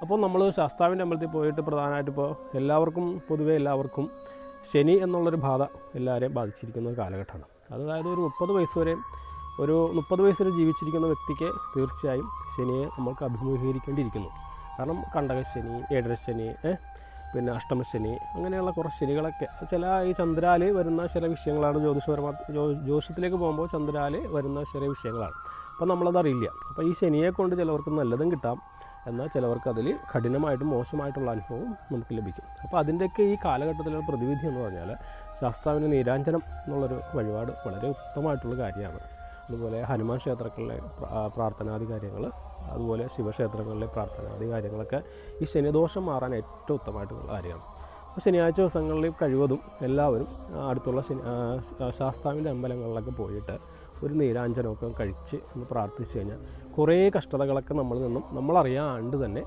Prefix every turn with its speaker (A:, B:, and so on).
A: അപ്പോൾ നമ്മൾ ശാസ്താവിൻ്റെ അമ്പലത്തിൽ പോയിട്ട് പ്രധാനമായിട്ട് ഇപ്പോൾ എല്ലാവർക്കും ശനി എന്നുള്ളൊരു ബാധ എല്ലാവരെയും ബാധിച്ചിരിക്കുന്ന ഒരു കാലഘട്ടമാണ്. അതായത് ഒരു 30 വയസ്സ് വരെ ജീവിച്ചിരിക്കുന്ന വ്യക്തിക്ക് തീർച്ചയായും ശനിയെ നമ്മൾക്ക് അഭിമുഖീകരിക്കേണ്ടിയിരിക്കുന്നു. കാരണം കണ്ടകശനി, ഏഴരശനി, പിന്നെ അഷ്ടമശനി, അങ്ങനെയുള്ള കുറച്ച് ശനികളൊക്കെ ഈ ചന്ദ്രാൽ വരുന്ന ചില വിഷയങ്ങളാണ്. ജ്യോതിഷത്തിലേക്ക് പോകുമ്പോൾ ചന്ദ്രാൽ വരുന്ന ചില വിഷയങ്ങളാണ്. അപ്പോൾ നമ്മളതറിയില്ല. അപ്പോൾ ഈ ശനിയെ കൊണ്ട് ചിലവർക്ക് നല്ലതും കിട്ടാം, എന്നാൽ ചിലവർക്ക് അതിൽ കഠിനമായിട്ടും മോശമായിട്ടുള്ള അനുഭവം നമുക്ക് ലഭിക്കും. അപ്പോൾ അതിൻ്റെയൊക്കെ ഈ കാലഘട്ടത്തിലുള്ള പ്രതിവിധി എന്ന് പറഞ്ഞാൽ ശാസ്താവിന് നീരാഞ്ജനം എന്നുള്ളൊരു വഴിപാട് വളരെ ഉത്തമമായിട്ടുള്ള കാര്യമാണ്. അതുപോലെ ഹനുമാൻ ക്ഷേത്രങ്ങളിലെ പ്രാർത്ഥനാദി കാര്യങ്ങൾ, അതുപോലെ ശിവക്ഷേത്രങ്ങളിലെ പ്രാർത്ഥനാദി കാര്യങ്ങളൊക്കെ ഈ ശനിദോഷം മാറാൻ ഏറ്റവും ഉത്തമമായിട്ടുള്ള കാര്യമാണ്. അപ്പോൾ ശനിയാഴ്ച ദിവസങ്ങളിൽ കഴിവതും എല്ലാവരും അടുത്തുള്ള ശാസ്താവിൻ്റെ അമ്പലങ്ങളിലൊക്കെ പോയിട്ട് ഒരു നീരാഞ്ജനമൊക്കെ കഴിച്ച് ഒന്ന് പ്രാർത്ഥിച്ചു കഴിഞ്ഞാൽ കുറേ കഷ്ടതകളൊക്കെ നമ്മളറിയാണ്ട് തന്നെ